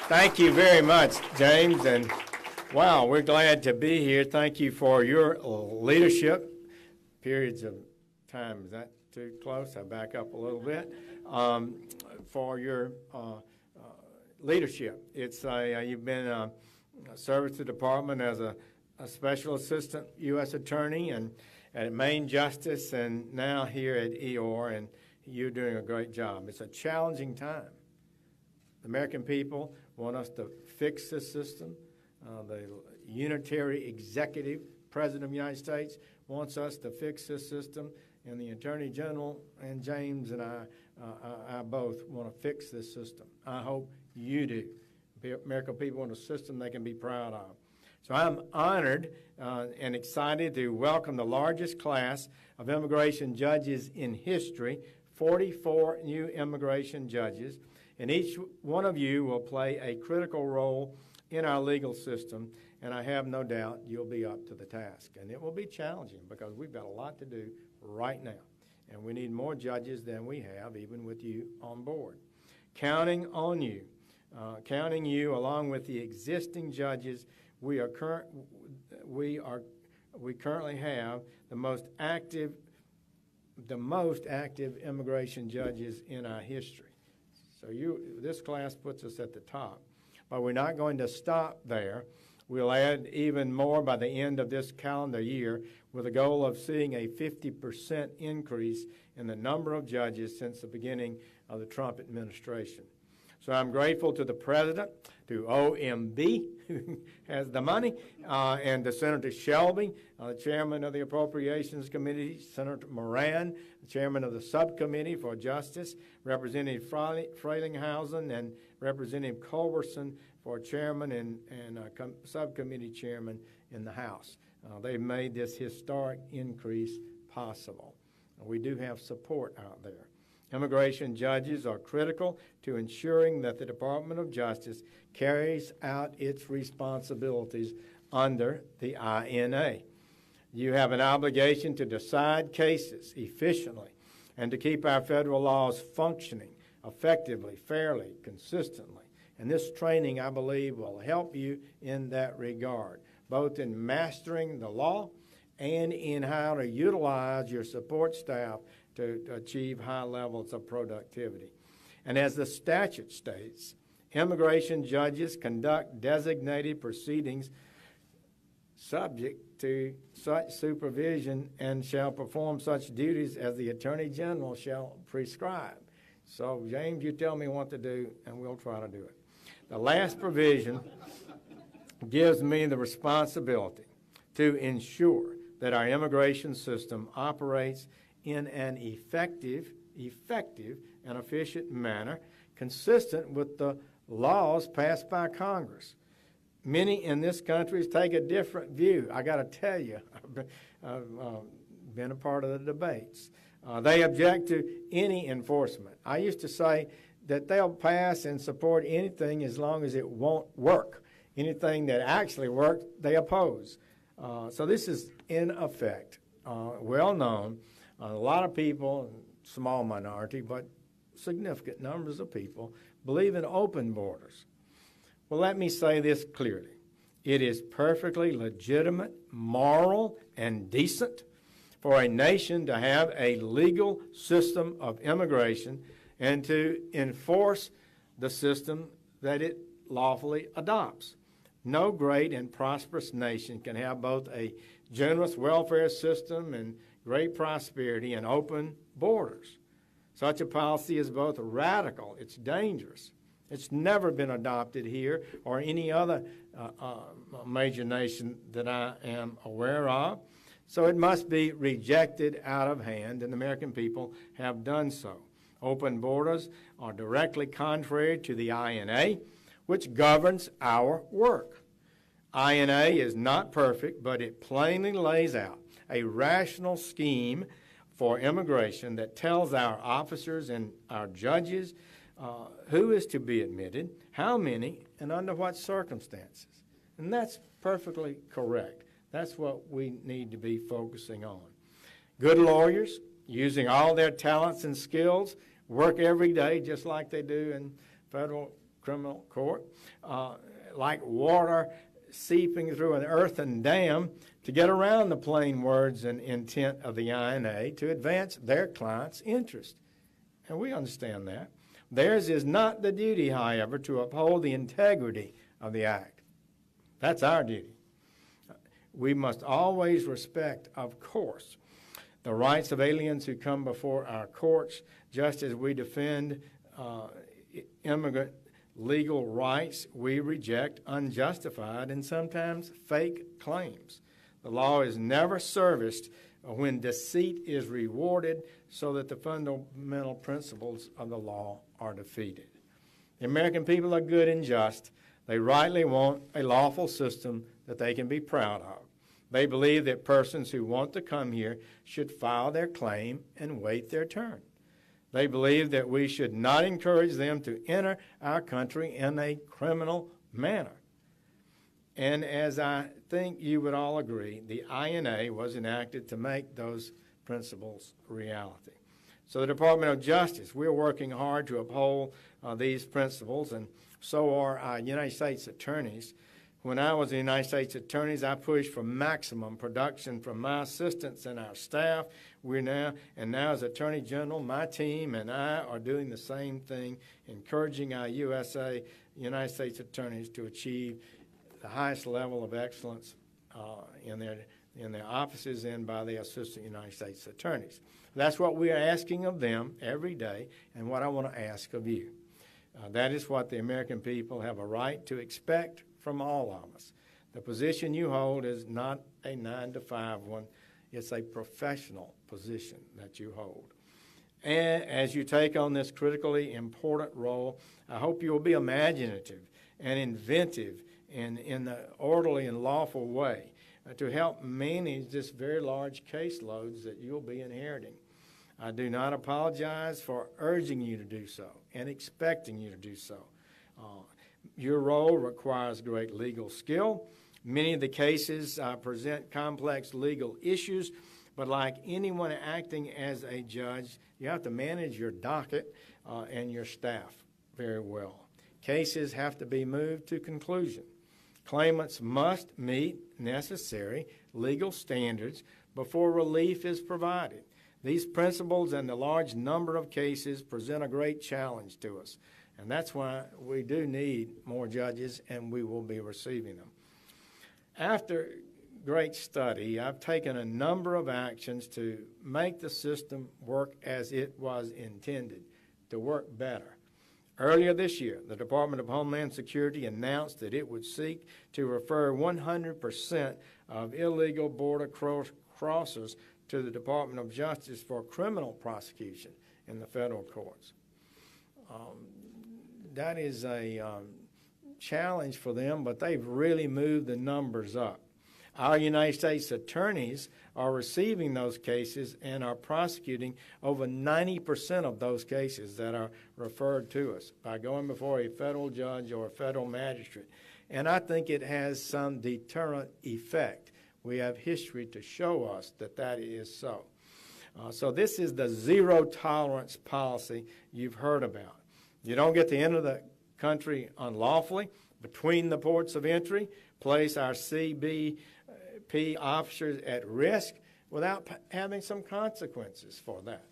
Thank you very much, James, and wow, we're glad to be here. Thank you for your leadership. Periods of time, is that too close? I back up a little bit. For your leadership. You've been served to the department as a special assistant U.S. attorney and at Maine Justice, and now here at EOR, and you're doing a great job. It's a challenging time. The American people want us to fix this system. The unitary executive president of the United States wants us to fix this system, and the Attorney General and James and I both want to fix this system. I hope you do. The American people want a system they can be proud of. So I'm honored and excited to welcome the largest class of immigration judges in history, 44 new immigration judges, and each one of you will play a critical role in our legal system, and I have no doubt you'll be up to the task. And it will be challenging because we've got a lot to do right now, and we need more judges than we have, even with you on board. Counting on you, along with the existing judges, we currently have the most active immigration judges in our history. So this class puts us at the top. But we're not going to stop there. We'll add even more by the end of this calendar year with a goal of seeing a 50% increase in the number of judges since the beginning of the Trump administration. So I'm grateful to the President, to OMB, who has the money, and to Senator Shelby, the Chairman of the Appropriations Committee, Senator Moran, the Chairman of the Subcommittee for Justice, Representative Frelinghausen, and Representative Culberson for Chairman and Subcommittee Chairman in the House. They've made this historic increase possible. We do have support out there. Immigration judges are critical to ensuring that the Department of Justice carries out its responsibilities under the INA. You have an obligation to decide cases efficiently and to keep our federal laws functioning effectively, fairly, consistently. And this training, I believe, will help you in that regard, both in mastering the law and in how to utilize your support staff to achieve high levels of productivity. And as the statute states, immigration judges conduct designated proceedings subject to such supervision and shall perform such duties as the Attorney General shall prescribe. So, James, you tell me what to do, and we'll try to do it. The last provision gives me the responsibility to ensure that our immigration system operates in an effective and efficient manner consistent with the laws passed by Congress. Many in this country take a different view. I got to tell you, I've been a part of the debates. They object to any enforcement. I used to say that they'll pass and support anything as long as it won't work. Anything that actually works, they oppose. So this is in effect, well known. A lot of people, small minority, but significant numbers of people, believe in open borders. Well, let me say this clearly. It is perfectly legitimate, moral, and decent for a nation to have a legal system of immigration and to enforce the system that it lawfully adopts. No great and prosperous nation can have both a generous welfare system and great prosperity and open borders. Such a policy is both radical, it's dangerous. It's never been adopted here or any other major nation that I am aware of. So it must be rejected out of hand, and the American people have done so. Open borders are directly contrary to the INA, which governs our work. INA is not perfect, but it plainly lays out a rational scheme for immigration that tells our officers and our judges who is to be admitted, how many, and under what circumstances. And that's perfectly correct. That's what we need to be focusing on. Good lawyers, using all their talents and skills, work every day just like they do in federal criminal court, like water seeping through an earthen dam to get around the plain words and intent of the INA to advance their client's interest. And we understand that. Theirs is not the duty, however, to uphold the integrity of the act. That's our duty. We must always respect, of course, the rights of aliens who come before our courts, just as we defend immigrant legal rights. We reject unjustified and sometimes fake claims. The law is never serviced when deceit is rewarded so that the fundamental principles of the law are defeated. The American people are good and just. They rightly want a lawful system that they can be proud of. They believe that persons who want to come here should file their claim and wait their turn. They believe that we should not encourage them to enter our country in a criminal manner. And as I think you would all agree, the INA was enacted to make those principles reality. So the Department of Justice, we're working hard to uphold these principles, and so are our United States attorneys. When I was the United States attorneys, I pushed for maximum production from my assistants and our staff. Now as Attorney General, my team and I are doing the same thing, encouraging our United States attorneys to achieve the highest level of excellence in their offices and by the Assistant United States attorneys. That's what we are asking of them every day, and what I want to ask of you. That is what the American people have a right to expect from all of us. The position you hold is not a 9-to-5 one. It's a professional position that you hold. And as you take on this critically important role, I hope you will be imaginative and inventive and in an orderly and lawful way to help manage this very large caseloads that you'll be inheriting. I do not apologize for urging you to do so and expecting you to do so. Your role requires great legal skill. Many of the cases present complex legal issues, but like anyone acting as a judge, you have to manage your docket and your staff very well. Cases have to be moved to conclusion. Claimants must meet necessary legal standards before relief is provided. These principles and the large number of cases present a great challenge to us, and that's why we do need more judges, and we will be receiving them. After great study, I've taken a number of actions to make the system work as it was intended, to work better. Earlier this year, the Department of Homeland Security announced that it would seek to refer 100% of illegal border crossers to the Department of Justice for criminal prosecution in the federal courts. That is a challenge for them, but they've really moved the numbers up. Our United States attorneys are receiving those cases and are prosecuting over 90% of those cases that are referred to us by going before a federal judge or a federal magistrate. And I think it has some deterrent effect. We have history to show us that that is so. So this is the zero tolerance policy you've heard about. You don't get to enter the country unlawfully between the ports of entry, place our CBP officers at risk without having some consequences for that.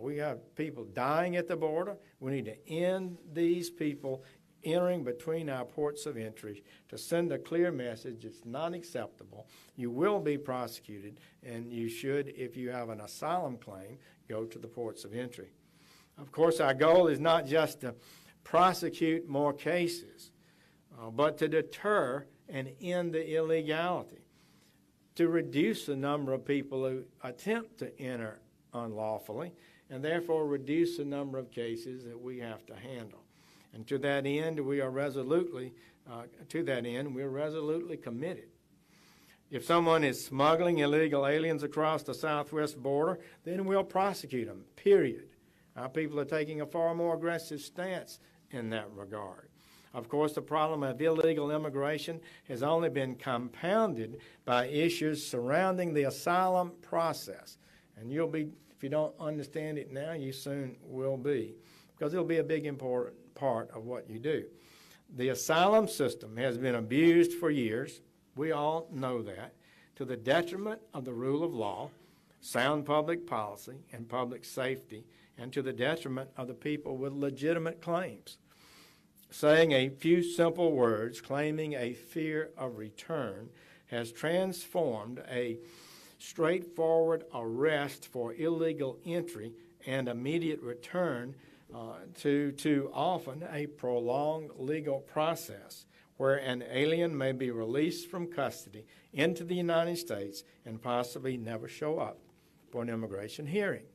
We have people dying at the border. We need to end these people entering between our ports of entry to send a clear message. It's not acceptable. You will be prosecuted, and you should, if you have an asylum claim, go to the ports of entry. Of course, our goal is not just to prosecute more cases, but to deter and end the illegality, to reduce the number of people who attempt to enter unlawfully, and therefore reduce the number of cases that we have to handle. And to that end, we're resolutely committed. If someone is smuggling illegal aliens across the southwest border, then we'll prosecute them, period. Our people are taking a far more aggressive stance in that regard. Of course, the problem of illegal immigration has only been compounded by issues surrounding the asylum process. And you'll be, if you don't understand it now, you soon will be, because it'll be a big important part of what you do. The asylum system has been abused for years. We all know that, to the detriment of the rule of law, sound public policy, and public safety, and to the detriment of the people with legitimate claims. Saying a few simple words, claiming a fear of return, has transformed a straightforward arrest for illegal entry and immediate return to often a prolonged legal process where an alien may be released from custody into the United States and possibly never show up for an immigration hearing.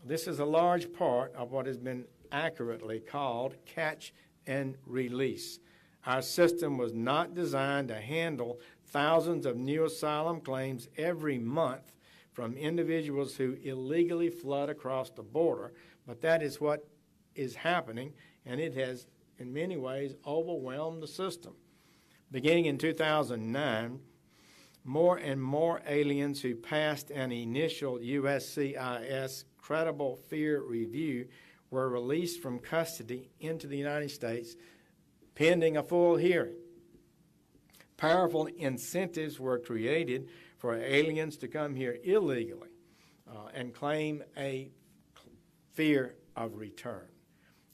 This is a large part of what has been accurately called catch and release. Our system was not designed to handle thousands of new asylum claims every month from individuals who illegally flood across the border, but that is what is happening, and it has, in many ways, overwhelmed the system. Beginning in 2009, more and more aliens who passed an initial USCIS credible fear review were released from custody into the United States pending a full hearing. Powerful incentives were created for aliens to come here illegally and claim a fear of return.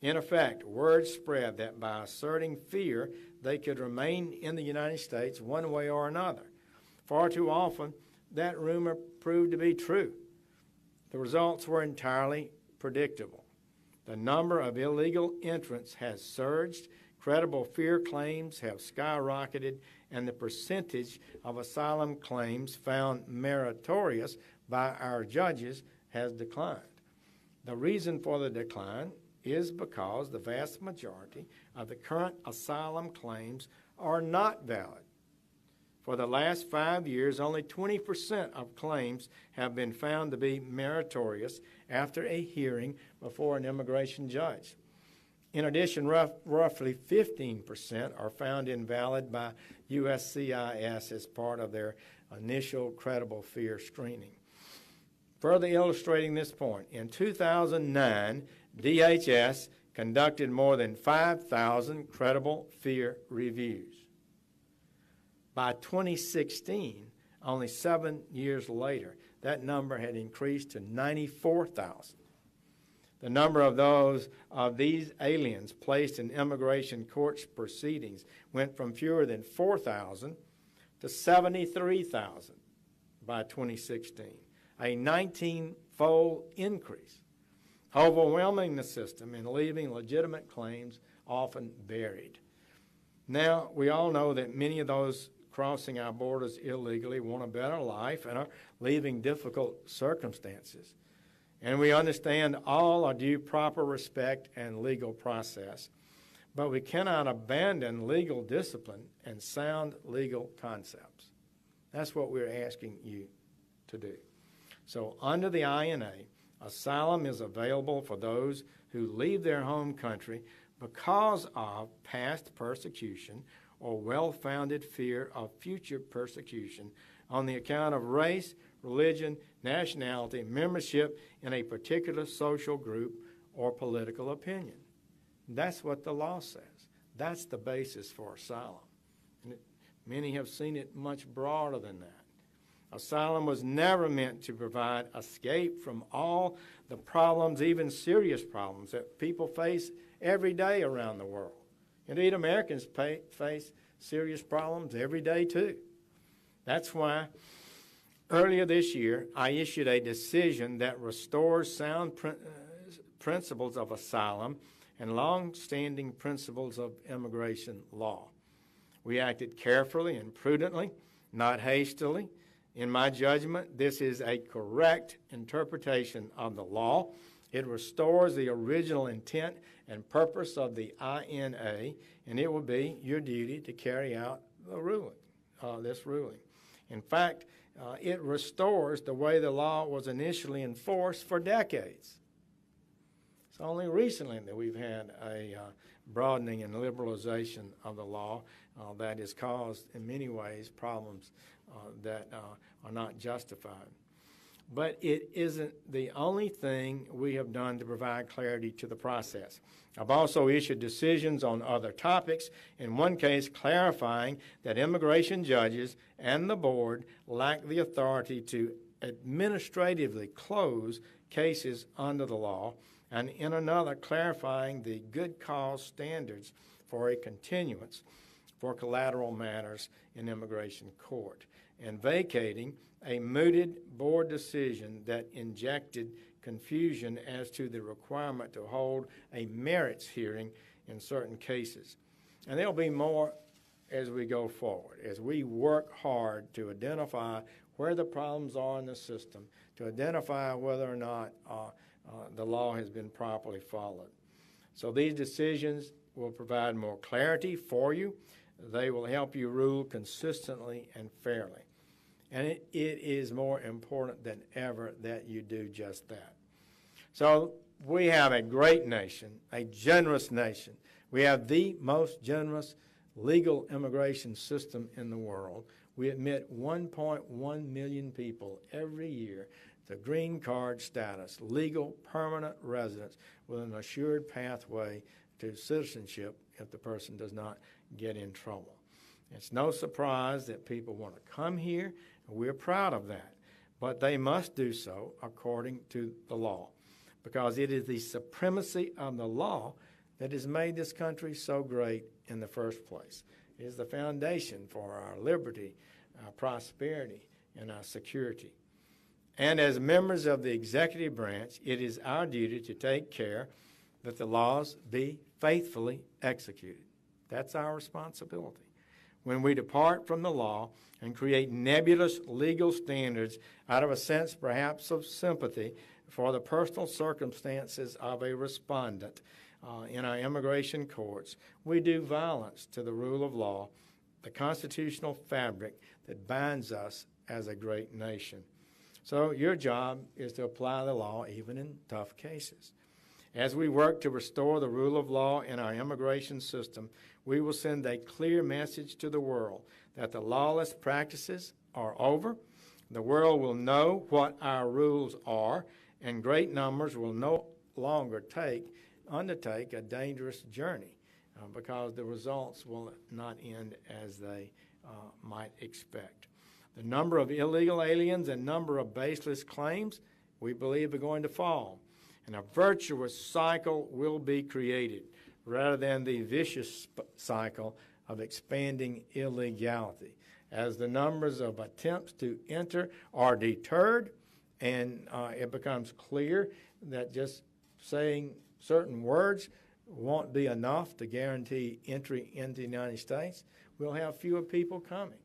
In effect, word spread that by asserting fear, they could remain in the United States one way or another. Far too often, that rumor proved to be true. The results were entirely predictable. The number of illegal entrants has surged, credible fear claims have skyrocketed, and the percentage of asylum claims found meritorious by our judges has declined. The reason for the decline is because the vast majority of the current asylum claims are not valid. For the last 5 years, only 20% of claims have been found to be meritorious after a hearing before an immigration judge. In addition, roughly 15% are found invalid by USCIS as part of their initial credible fear screening. Further illustrating this point, in 2009, DHS conducted more than 5,000 credible fear reviews. By 2016, only 7 years later, that number had increased to 94,000. The number of these aliens placed in immigration court proceedings went from fewer than 4,000 to 73,000 by 2016, a 19-fold increase, overwhelming the system and leaving legitimate claims often buried. Now, we all know that many of those crossing our borders illegally want a better life and are leaving difficult circumstances. And we understand all are due proper respect and legal process, but we cannot abandon legal discipline and sound legal concepts. That's what we're asking you to do. So under the INA, asylum is available for those who leave their home country because of past persecution or well-founded fear of future persecution on the account of race, religion, nationality, membership in a particular social group or political opinion. That's what the law says. That's the basis for asylum. And many have seen it much broader than that. Asylum was never meant to provide escape from all the problems, even serious problems, that people face every day around the world. Indeed, Americans face serious problems every day, too. That's why earlier this year, I issued a decision that restores sound principles of asylum and long-standing principles of immigration law. We acted carefully and prudently, not hastily. In my judgment, this is a correct interpretation of the law. It restores the original intent and purpose of the INA, and it will be your duty to carry out the ruling, this ruling. In fact, it restores the way the law was initially enforced for decades. It's only recently that we've had a broadening and liberalization of the law that has caused, in many ways, problems that are not justified. but it isn't the only thing we have done to provide clarity to the process. I've also issued decisions on other topics, in one case clarifying that immigration judges and the board lack the authority to administratively close cases under the law, and in another clarifying the good cause standards for a continuance for collateral matters in immigration court, and vacating a mooted board decision that injected confusion as to the requirement to hold a merits hearing in certain cases. And there'll be more as we go forward, as we work hard to identify where the problems are in the system, to identify whether or not the law has been properly followed. So these decisions will provide more clarity for you. They will help you rule consistently and fairly. And it is more important than ever that you do just that. So we have a great nation, a generous nation. We have the most generous legal immigration system in the world. We admit 1.1 million people every year to green card status, legal permanent residence with an assured pathway to citizenship if the person does not get in trouble. It's no surprise that people want to come here, and we're proud of that. But they must do so according to the law, because it is the supremacy of the law that has made this country so great in the first place. It is the foundation for our liberty, our prosperity, and our security. And as members of the executive branch, it is our duty to take care that the laws be faithfully executed. That's our responsibility. When we depart from the law and create nebulous legal standards out of a sense perhaps of sympathy for the personal circumstances of a respondent in our immigration courts, we do violence to the rule of law, the constitutional fabric that binds us as a great nation. So your job is to apply the law even in tough cases. As we work to restore the rule of law in our immigration system, we will send a clear message to the world that the lawless practices are over. The world will know what our rules are, and great numbers will no longer undertake a dangerous journey because the results will not end as they might expect. The number of illegal aliens and number of baseless claims, we believe, are going to fall. And a virtuous cycle will be created rather than the vicious cycle of expanding illegality. As the numbers of attempts to enter are deterred, and it becomes clear that just saying certain words won't be enough to guarantee entry into the United States, we'll have fewer people coming.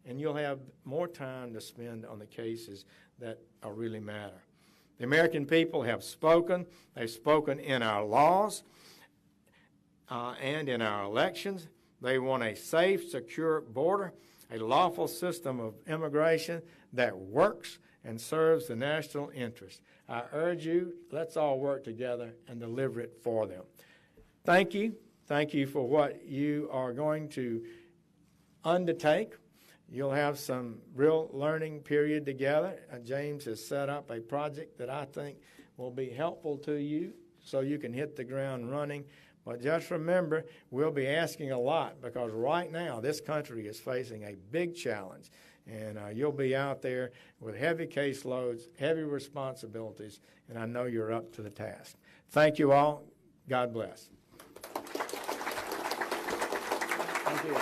And you'll have more time to spend on the cases that really matter. The American people have spoken. They've spoken in our laws and in our elections. They want a safe, secure border, a lawful system of immigration that works and serves the national interest. I urge you, let's all work together and deliver it for them. Thank you. Thank you for what you are going to undertake. You'll have some real learning period together. James has set up a project that I think will be helpful to you so you can hit the ground running. But just remember, we'll be asking a lot because right now this country is facing a big challenge. And you'll be out there with heavy caseloads, heavy responsibilities, and I know you're up to the task. Thank you all. God bless. Thank you.